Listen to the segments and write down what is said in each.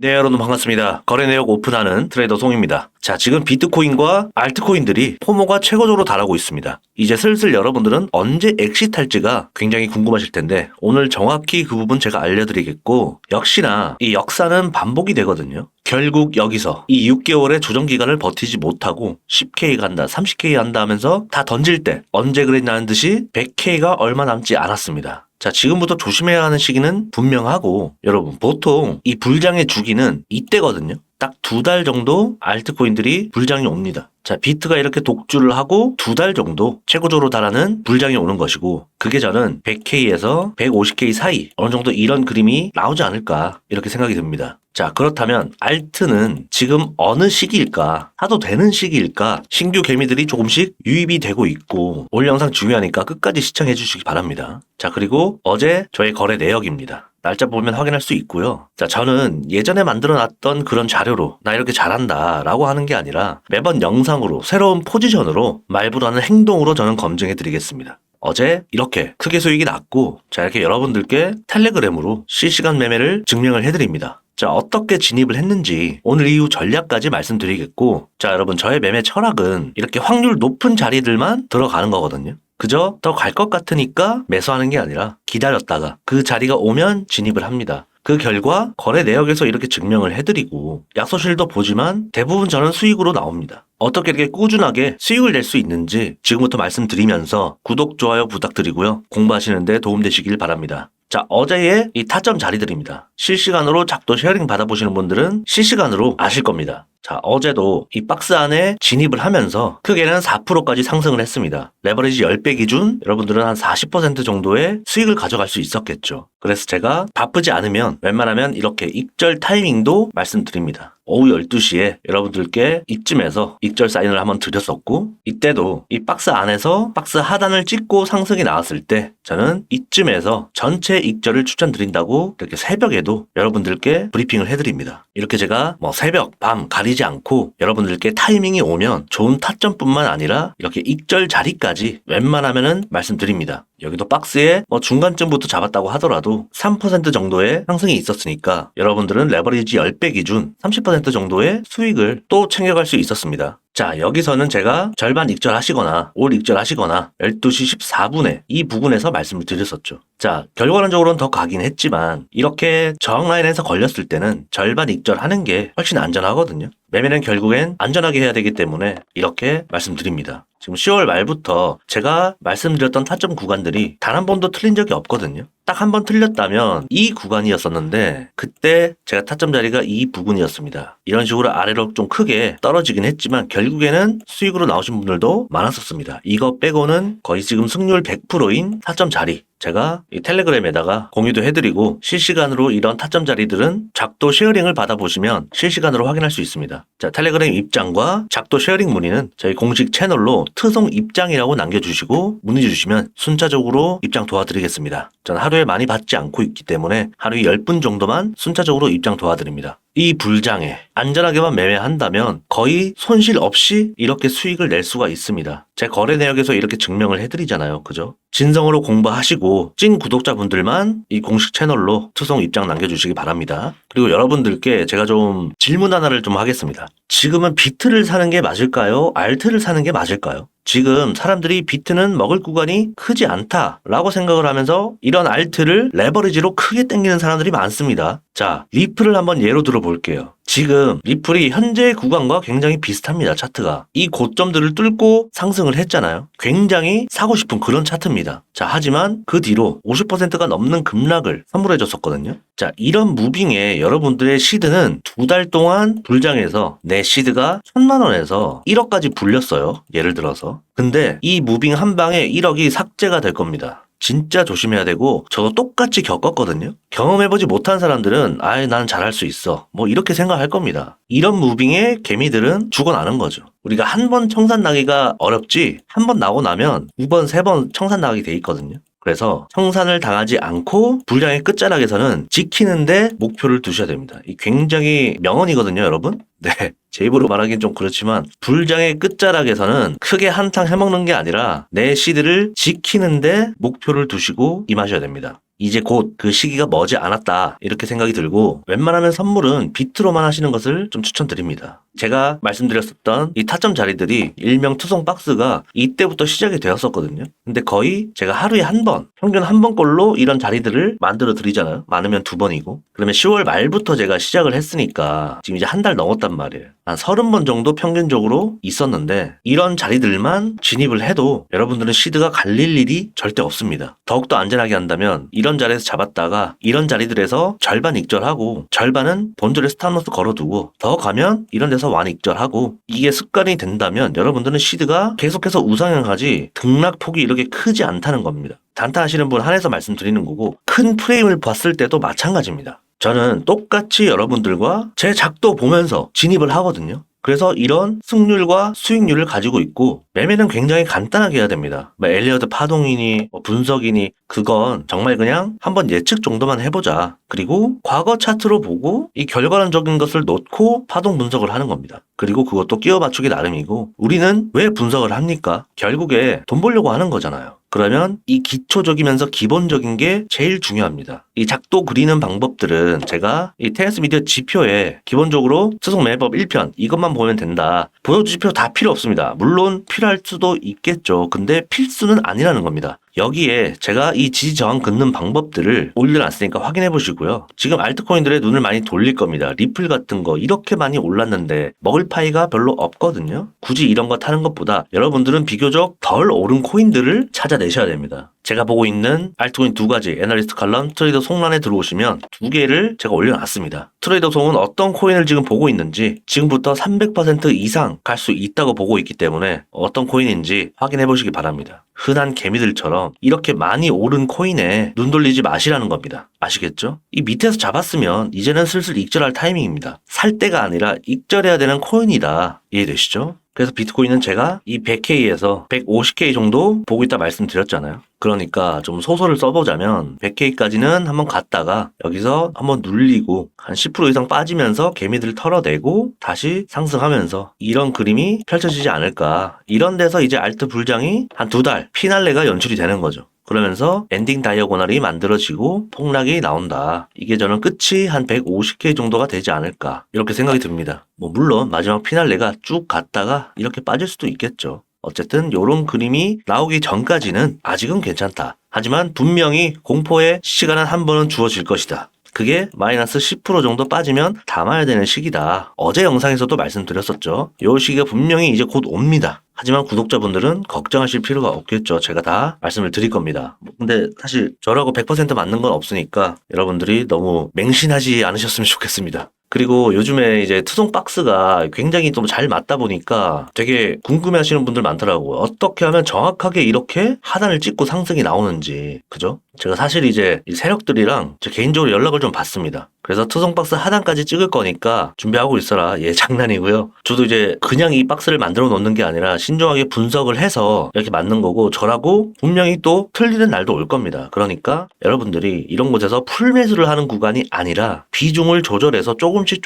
네, 여러분 반갑습니다. 거래 내역 오픈하는 트레이더 송입니다. 자, 지금 비트코인과 알트코인들이 포모가 최고조로 달하고 있습니다. 이제 슬슬 여러분들은 언제 엑시트할지가 굉장히 궁금하실 텐데 오늘 정확히 그 부분 제가 알려드리겠고, 역시나 이 역사는 반복이 되거든요. 결국 여기서 이 6개월의 조정 기간을 버티지 못하고 10K 간다, 30K 간다 하면서 다 던질 때 언제 그랬냐는 듯이 100K가 얼마 남지 않았습니다. 자, 지금부터 조심해야 하는 시기는 분명하고, 여러분 보통 이 불장의 주기는 이때거든요. 딱 2달 정도 알트코인들이 불장이 옵니다. 자, 비트가 이렇게 독주를 하고 2달 정도 최고조로 달하는 불장이 오는 것이고, 그게 저는 100K에서 150K 사이 어느 정도 이런 그림이 나오지 않을까 이렇게 생각이 듭니다. 자, 그렇다면 알트는 지금 어느 시기일까? 사도 되는 시기일까? 신규 개미들이 조금씩 유입이 되고 있고, 오늘 영상 중요하니까 끝까지 시청해 주시기 바랍니다. 자, 그리고 어제 저의 거래 내역입니다. 날짜 보면 확인할 수 있고요. 자, 저는 예전에 만들어놨던 그런 자료로 나 이렇게 잘한다 라고 하는 게 아니라 매번 영상으로 새로운 포지션으로 말보다는 행동으로 저는 검증해 드리겠습니다. 어제 이렇게 크게 수익이 났고, 자, 이렇게 여러분들께 텔레그램으로 실시간 매매를 증명을 해드립니다. 자, 어떻게 진입을 했는지 오늘 이후 전략까지 말씀드리겠고, 자, 여러분 저의 매매 철학은 이렇게 확률 높은 자리들만 들어가는 거거든요. 그저 더 갈 것 같으니까 매수하는 게 아니라 기다렸다가 그 자리가 오면 진입을 합니다. 그 결과 거래 내역에서 이렇게 증명을 해드리고 약소실도 보지만 대부분 저는 수익으로 나옵니다. 어떻게 이렇게 꾸준하게 수익을 낼 수 있는지 지금부터 말씀드리면서 구독, 좋아요 부탁드리고요. 공부하시는 데 도움되시길 바랍니다. 자, 어제의 이 타점 자리들입니다. 실시간으로 작도 쉐어링 받아보시는 분들은 실시간으로 아실 겁니다. 자, 어제도 이 박스 안에 진입을 하면서 크게는 4%까지 상승을 했습니다. 레버리지 10배 기준 여러분들은 한 40% 정도의 수익을 가져갈 수 있었겠죠. 그래서 제가 바쁘지 않으면 웬만하면 이렇게 익절 타이밍도 말씀드립니다. 오후 12시에 여러분들께 이쯤에서 익절 사인을 한번 드렸었고, 이때도 이 박스 안에서 박스 하단을 찍고 상승이 나왔을 때 저는 이쯤에서 전체 익절을 추천드린다고 이렇게 새벽에도 여러분들께 브리핑을 해드립니다. 이렇게 제가 새벽, 밤 가리지 않고 여러분들께 타이밍이 오면 좋은 타점뿐만 아니라 이렇게 익절 자리까지 웬만하면은 말씀드립니다. 여기도 박스에 중간쯤부터 잡았다고 하더라도 3% 정도의 상승이 있었으니까 여러분들은 레버리지 10배 기준 30% 정도의 수익을 또 챙겨갈 수 있었습니다. 자, 여기서는 제가 절반 익절하시거나 올 익절하시거나 12시 14분에 이 부분에서 말씀을 드렸었죠. 자, 결과론적으로는 더 가긴 했지만 이렇게 저항 라인에서 걸렸을 때는 절반 익절하는 게 훨씬 안전하거든요. 매매는 결국엔 안전하게 해야 되기 때문에 이렇게 말씀드립니다. 지금 10월 말부터 제가 말씀드렸던 타점 구간들이 단 한 번도 틀린 적이 없거든요. 딱 한 번 틀렸다면 이 구간이었었는데 그때 제가 타점 자리가 이 부분이었습니다. 이런 식으로 아래로 좀 크게 떨어지긴 했지만 결국에는 수익으로 나오신 분들도 많았었습니다. 이거 빼고는 거의 지금 승률 100%인 타점 자리 제가 이 텔레그램에다가 공유도 해드리고, 실시간으로 이런 타점 자리들은 작도 쉐어링을 받아보시면 실시간으로 확인할 수 있습니다. 자, 텔레그램 입장과 작도 쉐어링 문의는 저희 공식 채널로 트송 입장이라고 남겨주시고 문의 주시면 순차적으로 입장 도와드리겠습니다. 저는 하루에 많이 받지 않고 있기 때문에 하루에 10분 정도만 순차적으로 입장 도와드립니다. 이 불장에 안전하게만 매매한다면 거의 손실 없이 이렇게 수익을 낼 수가 있습니다. 제 거래 내역에서 이렇게 증명을 해드리잖아요. 그죠? 진성으로 공부하시고 찐 구독자분들만 이 공식 채널로 투송 입장 남겨주시기 바랍니다. 그리고 여러분들께 제가 좀 질문 하나를 좀 하겠습니다. 지금은 비트를 사는 게 맞을까요? 알트를 사는 게 맞을까요? 지금 사람들이 비트는 먹을 구간이 크지 않다라고 생각을 하면서 이런 알트를 레버리지로 크게 당기는 사람들이 많습니다. 자, 리플을 한번 예로 들어볼게요. 지금 리플이 현재 구간과 굉장히 비슷합니다. 차트가. 이 고점들을 뚫고 상승을 했잖아요. 굉장히 사고 싶은 그런 차트입니다. 자, 하지만 그 뒤로 50%가 넘는 급락을 선물해 줬었거든요. 자, 이런 무빙에 여러분들의 시드는 2달 동안 불장해서 내 시드가 1000만 원에서 1억까지 불렸어요. 예를 들어서. 근데 이 무빙 한 방에 1억이 삭제가 될 겁니다. 진짜 조심해야 되고, 저도 똑같이 겪었거든요. 경험해보지 못한 사람들은 나는 잘할 수 있어 이렇게 생각할 겁니다. 이런 무빙에 개미들은 죽어나는 거죠. 우리가 한 번 청산 나기가 어렵지 한 번 나고 나면 2번, 3번 청산 나가게 돼 있거든요. 그래서 청산을 당하지 않고 불량의 끝자락에서는 지키는데 목표를 두셔야 됩니다. 이 굉장히 명언이거든요, 여러분. 네, 제 입으로 말하긴 좀 그렇지만 불장의 끝자락에서는 크게 한탕 해먹는 게 아니라 내 시드를 지키는데 목표를 두시고 임하셔야 됩니다. 이제 곧 그 시기가 머지 않았다 이렇게 생각이 들고 웬만하면 선물은 비트로만 하시는 것을 좀 추천드립니다. 제가 말씀드렸었던 이 타점 자리들이 일명 투성 박스가 이때부터 시작이 되었었거든요. 근데 거의 제가 하루에 한 번, 평균 한 번꼴로 이런 자리들을 만들어 드리잖아요. 많으면 2번이고. 그러면 10월 말부터 제가 시작을 했으니까 지금 이제 한 달 넘었단 말이에요. 한 30번 정도 평균적으로 있었는데 이런 자리들만 진입을 해도 여러분들은 시드가 갈릴 일이 절대 없습니다. 더욱더 안전하게 한다면 이런 자리에서 잡았다가 이런 자리들에서 절반 익절하고 절반은 본절에 스탑로스 걸어두고 더 가면 이런 데서 완익절하고 이게 습관이 된다면 여러분들은 시드가 계속해서 우상향하지 등락폭이 이렇게 크지 않다는 겁니다. 단타 하시는 분 한해서 말씀드리는 거고 큰 프레임을 봤을 때도 마찬가지입니다. 저는 똑같이 여러분들과 제 작도 보면서 진입을 하거든요. 그래서 이런 승률과 수익률을 가지고 있고 매매는 굉장히 간단하게 해야 됩니다. 엘리어드 파동이니 분석이니 그건 정말 그냥 한번 예측 정도만 해보자. 그리고 과거 차트로 보고 이 결과론적인 것을 놓고 파동 분석을 하는 겁니다. 그리고 그것도 끼워 맞추기 나름이고 우리는 왜 분석을 합니까? 결국에 돈 벌려고 하는 거잖아요. 그러면 이 기초적이면서 기본적인 게 제일 중요합니다. 이 작도 그리는 방법들은 제가 이 테니스 미디어 지표에 기본적으로 수송 매매법 1편 이것만 보면 된다. 보여주 지표 다 필요 없습니다. 물론 필요할 수도 있겠죠. 근데 필수는 아니라는 겁니다. 여기에 제가 이 지지 저항 긋는 방법들을 올려놨으니까 확인해 보시고요. 지금 알트코인들의 눈을 많이 돌릴 겁니다. 리플 같은 거 이렇게 많이 올랐는데 먹을 파이가 별로 없거든요. 굳이 이런 거 타는 것보다 여러분들은 비교적 덜 오른 코인들을 찾아내셔야 됩니다. 제가 보고 있는 알트코인 2가지 애널리스트 칼럼 트레이더 송란에 들어오시면 2개를 제가 올려놨습니다. 트레이더 송은 어떤 코인을 지금 보고 있는지 지금부터 300% 이상 갈 수 있다고 보고 있기 때문에 어떤 코인인지 확인해 보시기 바랍니다. 흔한 개미들처럼 이렇게 많이 오른 코인에 눈 돌리지 마시라는 겁니다. 아시겠죠? 이 밑에서 잡았으면 이제는 슬슬 익절할 타이밍입니다. 살 때가 아니라 익절해야 되는 코인이다. 이해되시죠? 그래서 비트코인은 제가 이 100K에서 150K 정도 보고 있다 말씀드렸잖아요. 그러니까 좀 소설을 써보자면 100K까지는 한번 갔다가 여기서 한번 눌리고 한 10% 이상 빠지면서 개미들을 털어내고 다시 상승하면서 이런 그림이 펼쳐지지 않을까. 이런 데서 이제 알트 불장이 한 2달 피날레가 연출이 되는 거죠. 그러면서 엔딩 다이어고널이 만들어지고 폭락이 나온다. 이게 저는 끝이 한 150K 정도가 되지 않을까 이렇게 생각이 듭니다. 물론 마지막 피날레가 쭉 갔다가 이렇게 빠질 수도 있겠죠. 어쨌든 이런 그림이 나오기 전까지는 아직은 괜찮다. 하지만 분명히 공포의 시간은 한 번은 주어질 것이다. 그게 마이너스 10% 정도 빠지면 담아야 되는 시기다. 어제 영상에서도 말씀드렸었죠. 이 시기가 분명히 이제 곧 옵니다. 하지만 구독자분들은 걱정하실 필요가 없겠죠. 제가 다 말씀을 드릴 겁니다. 근데 사실 저라고 100% 맞는 건 없으니까 여러분들이 너무 맹신하지 않으셨으면 좋겠습니다. 그리고 요즘에 이제 투성 박스가 굉장히 좀 잘 맞다 보니까 되게 궁금해 하시는 분들 많더라고요. 어떻게 하면 정확하게 이렇게 하단을 찍고 상승이 나오는지. 그죠? 제가 사실 이제 이 세력들이랑 제 개인적으로 연락을 좀 받습니다. 그래서 투성 박스 하단까지 찍을 거니까 준비하고 있어라. 예, 장난이고요. 저도 이제 그냥 이 박스를 만들어 놓는 게 아니라 신중하게 분석을 해서 이렇게 만든 거고 저라고 분명히 또 틀리는 날도 올 겁니다. 그러니까 여러분들이 이런 곳에서 풀매수를 하는 구간이 아니라 비중을 조절해서 조금씩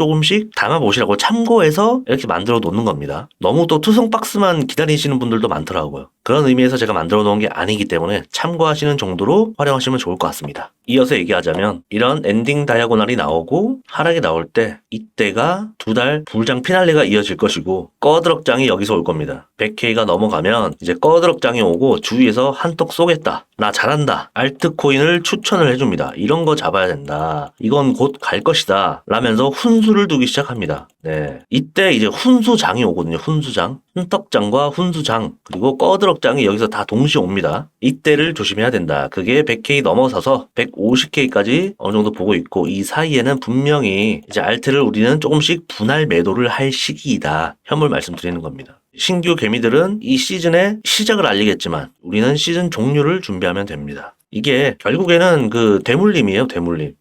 담아보시라고 참고해서 이렇게 만들어 놓는 겁니다. 너무 또 투성 박스만 기다리시는 분들도 많더라고요. 그런 의미에서 제가 만들어 놓은 게 아니기 때문에 참고하시는 정도로 활용하시면 좋을 것 같습니다. 이어서 얘기하자면 이런 엔딩 다이아고널이 나오고 하락이 나올 때 이때가 2달 불장 피날레가 이어질 것이고 꺼드럭장이 여기서 올 겁니다. 100K가 넘어가면 이제 꺼드럭장이 오고 주위에서 한턱 쏘겠다. 나 잘한다. 알트코인을 추천을 해줍니다. 이런 거 잡아야 된다. 이건 곧 갈 것이다. 라면서 훈수를 두기 시작합니다. 네, 이때 이제 훈수장이 오거든요. 훈수장. 훈떡장과 훈수장 그리고 꺼드럭장이 여기서 다 동시에 옵니다. 이때를 조심해야 된다. 그게 100K 넘어서서 150K까지 어느 정도 보고 있고 이 사이에는 분명히 이제 알트를 우리는 조금씩 분할 매도를 할 시기이다. 현물 말씀드리는 겁니다. 신규 개미들은 이 시즌의 시작을 알리겠지만 우리는 시즌 종료를 준비하면 됩니다. 이게 결국에는 그 대물림이에요. 대물림.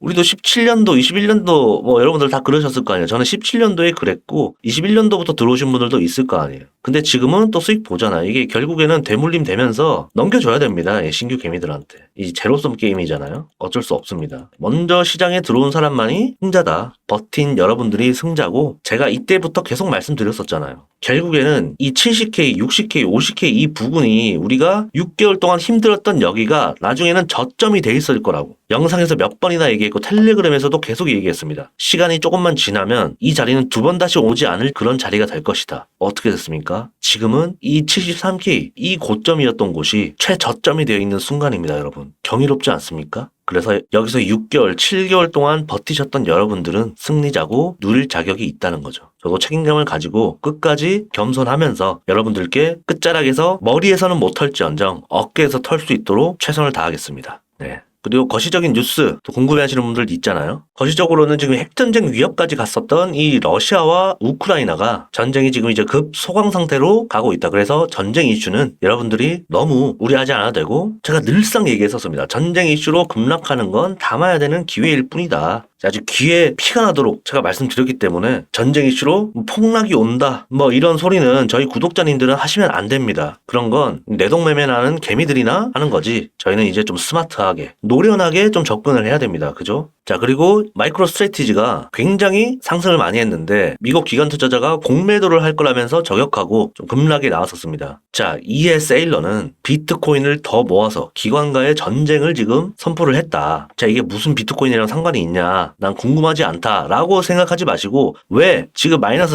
우리도 17년도, 21년도 뭐 여러분들 다 그러셨을 거 아니에요. 저는 17년도에 그랬고 21년도부터 들어오신 분들도 있을 거 아니에요. 근데 지금은 또 수익 보잖아요. 이게 결국에는 대물림 되면서 넘겨줘야 됩니다. 신규 개미들한테. 이 제로섬 게임이잖아요. 어쩔 수 없습니다. 먼저 시장에 들어온 사람만이 승자다. 버틴 여러분들이 승자고 제가 이때부터 계속 말씀드렸었잖아요. 결국에는 이 70K, 60K, 50K 이 부분이 우리가 6개월 동안 힘들었던 여기가 나중에는 저점이 돼 있을 거라고. 영상에서 몇 번이나 얘기했고 텔레그램에서도 계속 얘기했습니다. 시간이 조금만 지나면 이 자리는 두 번 다시 오지 않을 그런 자리가 될 것이다. 어떻게 됐습니까? 지금은 이 73K, 이 고점이었던 곳이 최저점이 되어 있는 순간입니다, 여러분. 경이롭지 않습니까? 그래서 여기서 6개월, 7개월 동안 버티셨던 여러분들은 승리자고 누릴 자격이 있다는 거죠. 저도 책임감을 가지고 끝까지 겸손하면서 여러분들께 끝자락에서 머리에서는 못 털지언정 어깨에서 털 수 있도록 최선을 다하겠습니다. 네. 그리고 거시적인 뉴스 또 궁금해하시는 분들 있잖아요. 거시적으로는 지금 핵전쟁 위협까지 갔었던 이 러시아와 우크라이나가 전쟁이 지금 이제 급 소강 상태로 가고 있다. 그래서 전쟁 이슈는 여러분들이 너무 우려하지 않아도 되고 제가 늘상 얘기했었습니다. 전쟁 이슈로 급락하는 건 담아야 되는 기회일 뿐이다. 아주 귀에 피가 나도록 제가 말씀드렸기 때문에 전쟁 이슈로 폭락이 온다 뭐 이런 소리는 저희 구독자님들은 하시면 안 됩니다. 그런 건 내동매매나는 개미들이나 하는 거지 저희는 이제 좀 스마트하게 노련하게 좀 접근을 해야 됩니다. 그죠? 자, 그리고 마이크로 스트래티지가 굉장히 상승을 많이 했는데 미국 기관 투자자가 공매도를 할 거라면서 저격하고 좀 급락이 나왔었습니다. 자, 이에 세일러는 비트코인을 더 모아서 기관과의 전쟁을 지금 선포를 했다. 자, 이게 무슨 비트코인이랑 상관이 있냐? 난 궁금하지 않다라고 생각하지 마시고 왜 지금 마이너스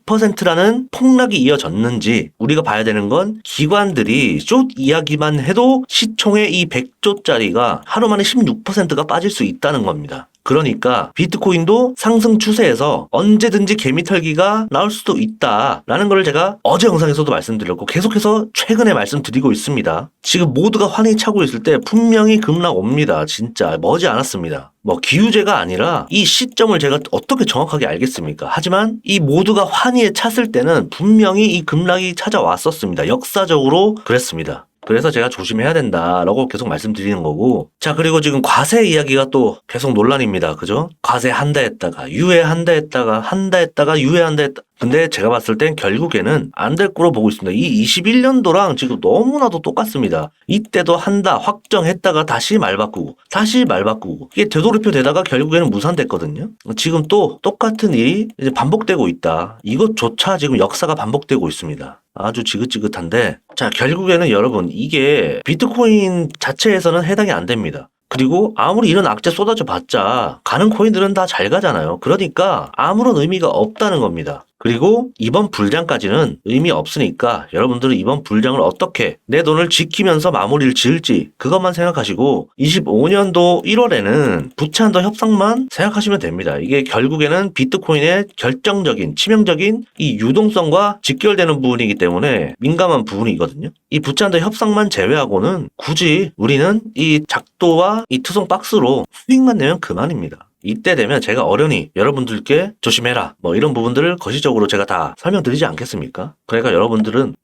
16%라는 폭락이 이어졌는지 우리가 봐야 되는 건 기관들이 숏 이야기만 해도 시총의 이 100조짜리가 하루 만에 16%가 빠질 수 있다는 겁니다. 그러니까 비트코인도 상승 추세에서 언제든지 개미털기가 나올 수도 있다라는 걸 제가 어제 영상에서도 말씀드렸고 계속해서 최근에 말씀드리고 있습니다. 지금 모두가 환희 차고 있을 때 분명히 급락 옵니다. 진짜 머지 않았습니다. 뭐 기우제가 아니라 이 시점을 제가 어떻게 정확하게 알겠습니까? 하지만 이 모두가 환희에 찼을 때는 분명히 이 급락이 찾아왔었습니다. 역사적으로 그랬습니다. 그래서 제가 조심해야 된다라고 계속 말씀드리는 거고. 자, 그리고 지금 과세 이야기가 또 계속 논란입니다. 그죠? 과세 한다 했다가 유예한다 했다가 한다 했다가 유예한다 했다. 근데 제가 봤을 땐 결국에는 안 될 거로 보고 있습니다. 이 21년도랑 지금 너무나도 똑같습니다. 이때도 한다 확정했다가 다시 말 바꾸고 다시 말 바꾸고 이게 되돌이표 되다가 결국에는 무산됐거든요. 지금 또 똑같은 일이 이제 반복되고 있다. 이것조차 지금 역사가 반복되고 있습니다. 아주 지긋지긋한데 자 결국에는 여러분 이게 비트코인 자체에서는 해당이 안 됩니다. 그리고 아무리 이런 악재 쏟아져 봤자 가는 코인들은 다 잘 가잖아요. 그러니까 아무런 의미가 없다는 겁니다. 그리고 이번 불장까지는 의미 없으니까 여러분들은 이번 불장을 어떻게 내 돈을 지키면서 마무리를 지을지 그것만 생각하시고 25년도 1월에는 부채한도 협상만 생각하시면 됩니다. 이게 결국에는 비트코인의 결정적인 치명적인 이 유동성과 직결되는 부분이기 때문에 민감한 부분이거든요. 이 부채한도 협상만 제외하고는 굳이 우리는 이 작도와 이 투성 박스로 수익만 내면 그만입니다. 이때 되면 제가 어련히 여러분들께 조심해라 뭐 이런 부분들을 거시적으로 제가 다 설명드리지 않겠습니까? 그러니까 여러분들은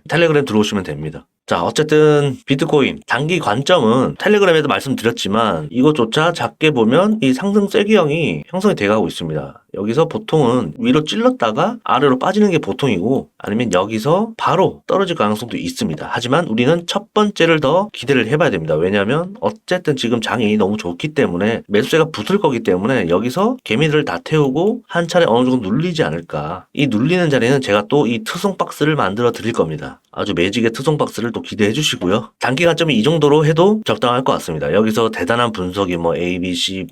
텔레그램 들어오시면 됩니다. 자 어쨌든 비트코인 단기 관점은 텔레그램에도 말씀드렸지만 이것조차 작게 보면 이 상승 쐐기형이 형성이 돼가고 있습니다. 여기서 보통은 위로 찔렀다가 아래로 빠지는 게 보통이고 아니면 여기서 바로 떨어질 가능성도 있습니다. 하지만 우리는 첫 번째를 더 기대를 해봐야 됩니다. 왜냐하면 어쨌든 지금 장이 너무 좋기 때문에 매수세가 붙을 거기 때문에 여기서 개미들을 다 태우고 한 차례 어느 정도 눌리지 않을까. 이 눌리는 자리는 제가 또 이 투성 박스를 만들어 드릴 겁니다. 아주 매직의 투성 박스를 또 기대해 주시고요. 단기 관점이 이 정도로 해도 적당할 것 같습니다. 여기서 대단한 분석이 뭐 A, B, C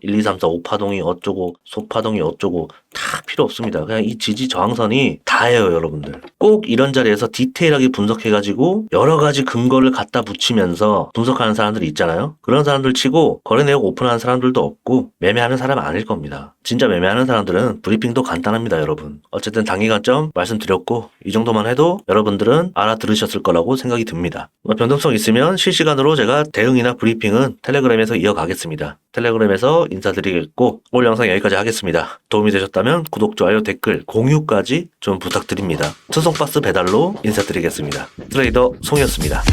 1, 2, 3, 4, 5파동이 어쩌고 소파동이 어쩌고 다 필요 없습니다. 그냥 이 지지 저항선이 다예요, 여러분들. 꼭 이런 자리에서 디테일하게 분석해가지고 여러 가지 근거를 갖다 붙이면서 분석하는 사람들이 있잖아요. 그런 사람들 치고 거래 내역 오픈하는 사람들도 없고 매매하는 사람 아닐 겁니다. 진짜 매매하는 사람들은 브리핑도 간단합니다, 여러분. 어쨌든 단기 관점 말씀드렸고 이 정도만 해도 여러분들은 알아들으셨을 거라고 생각이 듭니다. 변동성 있으면 실시간으로 제가 대응이나 브리핑은 텔레그램에서 이어가겠습니다. 텔레그램에서 인사드리겠고 오늘 영상 여기까지 하겠습니다. 도움이 되셨다면 구독, 좋아요, 댓글, 공유까지 좀 부탁드립니다. 투성박스 배달로 인사드리겠습니다. 트레이더 송이었습니다.